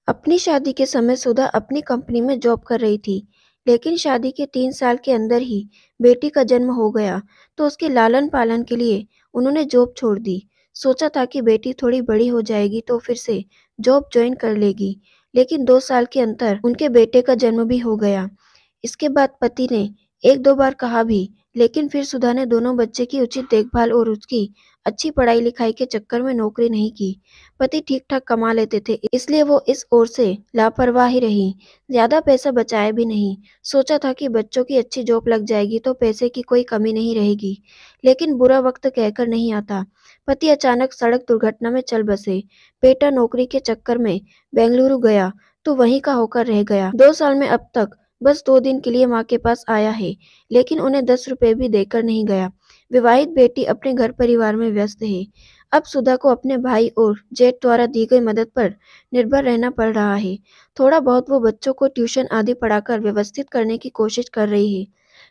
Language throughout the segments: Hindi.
अपनी शादी के समय सुधा अपनी कंपनी में जॉब कर रही थी, लेकिन शादी के 3 साल के अंदर ही बेटी का जन्म हो गया, तो उसके लालन पालन के लिए उन्होंने जॉब छोड़ दी। सोचा था कि बेटी थोड़ी बड़ी हो जाएगी तो फिर से जॉब ज्वाइन कर लेगी, लेकिन 2 साल के अंतर उनके बेटे का जन्म भी हो गया। इसके बाद पति ने एक दो बार कहा भी, लेकिन फिर सुधा ने दोनों बच्चे की उचित देखभाल और उसकी अच्छी पढ़ाई लिखाई के चक्कर में नौकरी नहीं की। पति ठीक-ठाक कमा लेते थे, इसलिए वो इस ओर से लापरवाह ही रहीं। ज़्यादा पैसा बचाया भी नहीं। सोचा था कि बच्चों की अच्छी जॉब लग जाएगी तो पैसे की कोई कमी नहीं रहेगी। लेकिन बुरा वक्त कहकर नहीं आता। पति अचानक सड़क दुर्घटना में चल बसे। बेटा नौकरी के चक्कर में बेंगलुरु गया तो वहीं का होकर रह गया। 2 साल में अब तक बस 2 दिन के लिए माँ के पास आया है, लेकिन उन्हें 10 रुपए भी देकर नहीं गया। विवाहित बेटी अपने घर परिवार में व्यस्त है। अब सुधा को अपने भाई और जेठ द्वारा दी गई मदद पर निर्भर रहना पड़ रहा है। थोड़ा बहुत वो बच्चों को ट्यूशन आदि पढ़ाकर व्यवस्थित करने की कोशिश कर रही है,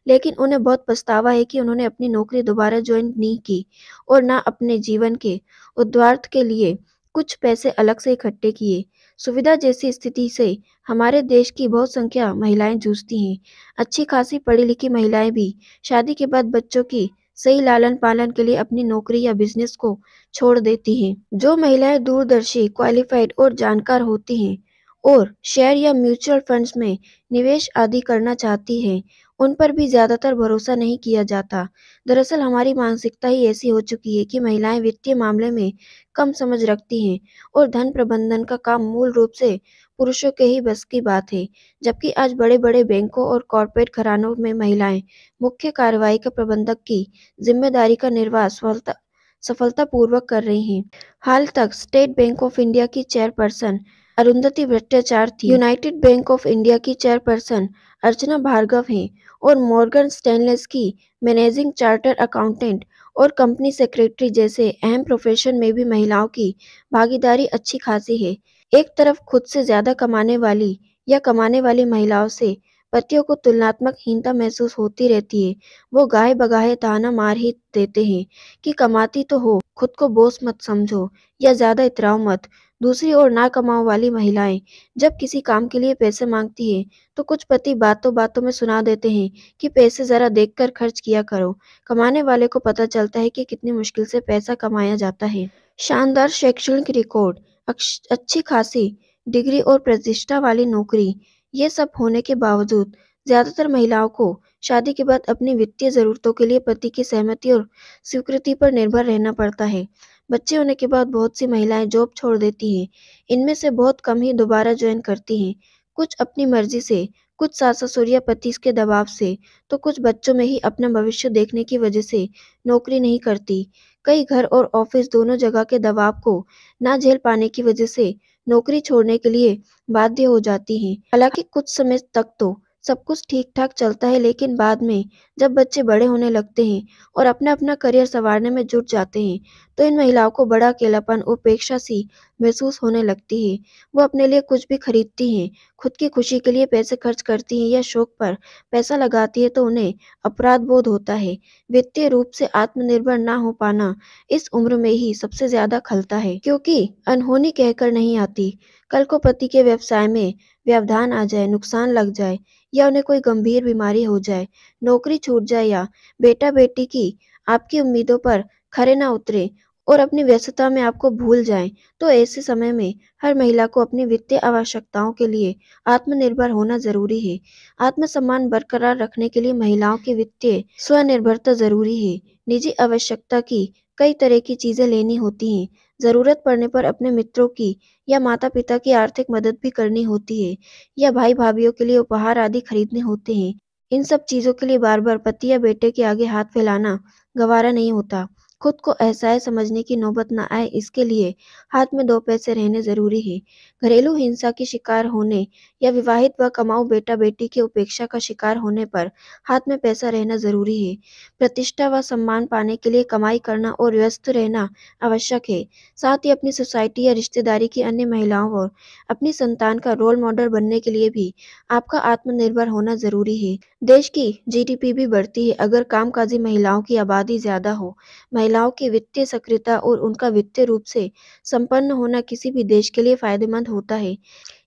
लेकिन उन्हें बहुत पछतावा है कि उन्होंने अपनी नौकरी दोबारा ज्वाइन नहीं की और ना अपने जीवन के उद्धार के लिए कुछ पैसे अलग से इकट्ठे किए। सुविधा जैसी स्थिति से हमारे देश की बहुत संख्या महिलाएं जूझती हैं। अच्छी खासी पढ़ी लिखी महिलाएं भी शादी के बाद बच्चों की सही लालन पालन के लिए अपनी नौकरी या बिजनेस को छोड़ देती हैं। जो महिलाएं दूरदर्शी, क्वालिफाइड और जानकार होती हैं और शेयर या म्यूचुअल फंड्स में निवेश आदि करना चाहती हैं, उन पर भी ज्यादातर भरोसा नहीं किया जाता। दरअसल हमारी मानसिकता ही ऐसी हो चुकी है कि महिलाएं वित्तीय मामले में कम समझ रखती हैं और धन प्रबंधन का काम मूल रूप से पुरुषों के ही बस की बात है। जबकि आज बड़े-बड़े बैंकों और कॉरपोरेट घरानों में महिलाएं मुख्य कार्यवाही का प्रबंधक की जिम्मेदारी का निर्वाह सफलतापूर्वक कर रही हैं। हाल तक स्टेट बैंक ऑफ इंडिया की चेयरपर्सन अरुंधति भट्टाचार्य थी, यूनाइटेड बैंक ऑफ इंडिया की चेयरपर्सन अर्चना भार्गव हैं और मॉर्गन स्टैनलेस की मैनेजिंग चार्टर अकाउंटेंट और कंपनी सेक्रेटरी जैसे अहम प्रोफेशन में भी महिलाओं की भागीदारी अच्छी खासी है। एक तरफ खुद से ज्यादा कमाने वाली या कमाने वाली महिलाओं से पतियों को तुलनात्मक हीनता महसूस होती रहती है। वो गाहे बगाहे ताना मार ही देते हैं कि कमाती तो हो, खुद को बॉस मत समझो या ज्यादा इतराओ मत। दूसरी ओर ना कमाओ वाली महिलाएं जब किसी काम के लिए पैसे मांगती हैं, तो कुछ पति बातों बातों में सुना देते हैं कि पैसे जरा देखकर खर्च किया करो। कमाने वाले को पता चलता है कि कितनी मुश्किल से पैसा कमाया जाता है। शानदार शैक्षणिक रिकॉर्ड, अच्छी खासी डिग्री और प्रतिष्ठा वाली नौकरी, ये सब होने के बावजूद ज्यादातर महिलाओं को शादी के बाद अपनी वित्तीय जरूरतों के लिए पति की सहमति और स्वीकृति पर निर्भर रहना पड़ता है। बच्चे होने के बाद बहुत सी महिलाएं जॉब छोड़ देती हैं। इनमें से बहुत कम ही दोबारा ज्वाइन करती हैं। कुछ अपनी मर्जी से, कुछ सास ससुर या पति के दबाव से, तो कुछ बच्चों में ही अपना भविष्य देखने की वजह से नौकरी नहीं करती। कई घर और ऑफिस दोनों जगह के दबाव को ना झेल पाने की वजह से नौकरी छोड़ने के लिए बाध्य हो जाती हैं। हालांकि कुछ समय तक तो सब कुछ ठीक-ठाक चलता है, लेकिन बाद में जब बच्चे बड़े होने लगते हैं और अपना-अपना करियर संवारने में जुट जाते हैं, तो इन महिलाओं को बड़ा अकेलापन और उपेक्षा-सी महसूस होने लगती है। वो अपने लिए कुछ भी खरीदती हैं, खुद की खुशी के लिए पैसे खर्च करती हैं या शौक पर पैसा लगाती हैं तो उन्हें अपराध बोध होता है। वित्तीय रूप से आत्मनिर्भर ना हो पाना इस उम्र में ही सबसे ज्यादा खलता है, क्योंकि अनहोनी कहकर नहीं आती। कल को पति के व्यवसाय में व्यवधान आ जाए, नुकसान लग जाए या उन्हें कोई गंभीर बीमारी हो जाए, नौकरी छूट जाए या बेटा बेटी की आपकी उम्मीदों पर खरे ना उतरे और अपनी व्यस्तता में आपको भूल जाएं, तो ऐसे समय में हर महिला को अपनी वित्तीय आवश्यकताओं के लिए आत्मनिर्भर होना जरूरी है। आत्मसम्मान बरकरार रखने के लिए महिलाओं की वित्तीय स्वनिर्भरता जरूरी है। निजी आवश्यकता की कई तरह की चीजें लेनी होती हैं। जरूरत पड़ने पर अपने मित्रों की या माता पिता की आर्थिक मदद भी करनी होती है या भाई भाभीियों के लिए उपहार आदि खरीदने होते हैं। इन सब चीजों के लिए बार बार पति या बेटे के आगे हाथ फैलाना गवारा नहीं होता। खुद को असहाय समझने की नौबत न आए, इसके लिए हाथ में दो पैसे रहने जरूरी है। घरेलू हिंसा की शिकार होने या विवाहित व कमाऊ बेटा बेटी की उपेक्षा का शिकार होने पर हाथ में पैसा रहना जरूरी है। प्रतिष्ठा व सम्मान पाने के लिए कमाई करना और व्यस्त रहना आवश्यक है। साथ ही अपनी सोसाइटी या रिश्तेदारी की अन्य महिलाओं और अपनी संतान का रोल मॉडल बनने के लिए भी आपका आत्मनिर्भर होना जरूरी है। देश की जीडीपी भी बढ़ती है अगर कामकाजी महिलाओं की आबादी ज़्यादा हो। महिलाओं की वित्तीय सक्रियता और उनका वित्तीय रूप से संपन्न होना किसी भी देश के लिए फ़ायदेमंद होता है।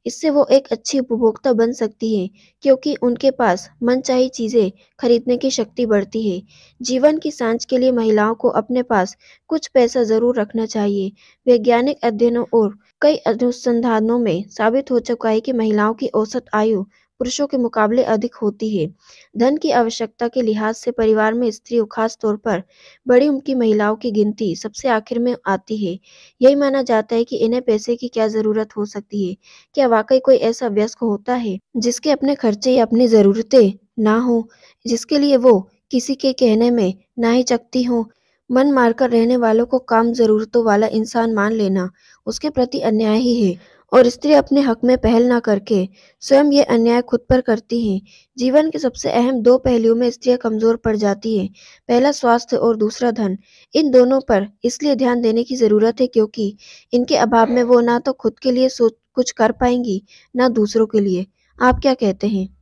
इससे वो एक अच्छी उपभोक्ता बन सकती हैं क्योंकि उनके पास मनचाही चीज़ें खरीदने की शक्ति बढ़ती है। जीवन की सांस के लिए महिलाओं को अपने पास कुछ पैसा ज़रूर रखना चाहिए। वैज्ञानिक अध्ययनों और कई अनुसंधानों में साबित हो चुका है कि महिलाओं की औसत आयु पुरुषों के मुकाबले अधिक होती है। धन की आवश्यकता के लिहाज से परिवार में स्त्रियों, खास तौर पर बड़ी उम्र की महिलाओं की गिनती सबसे आखिर में आती है। यही माना जाता है कि इन्हें पैसे की क्या ज़रूरत हो सकती है। क्या वाक़ई कोई ऐसा वयस्क होता है, जिसके अपने खर्चे या अपनी ज़रूरतें ना हों, जिसके लिए वो किसी के कहने में ना हिचकती हों? मन मारकर रहने वालों को काम ज़रूरतों वाला इंसान मान लेना उसके प्रति अन्याय ही है और स्त्री अपने हक में पहल ना करके स्वयं ये अन्याय खुद पर करती हैं। जीवन के सबसे अहम 2 पहलुओं में स्त्रियाँ कमज़ोर पड़ जाती हैं। पहला स्वास्थ्य और दूसरा धन। इन दोनों पर इसलिए ध्यान देने की ज़रूरत है क्योंकि इनके अभाव में वो ना तो खुद के लिए कुछ कर पाएँगी, ना दूसरों के लिए। आप क्या कहते हैं?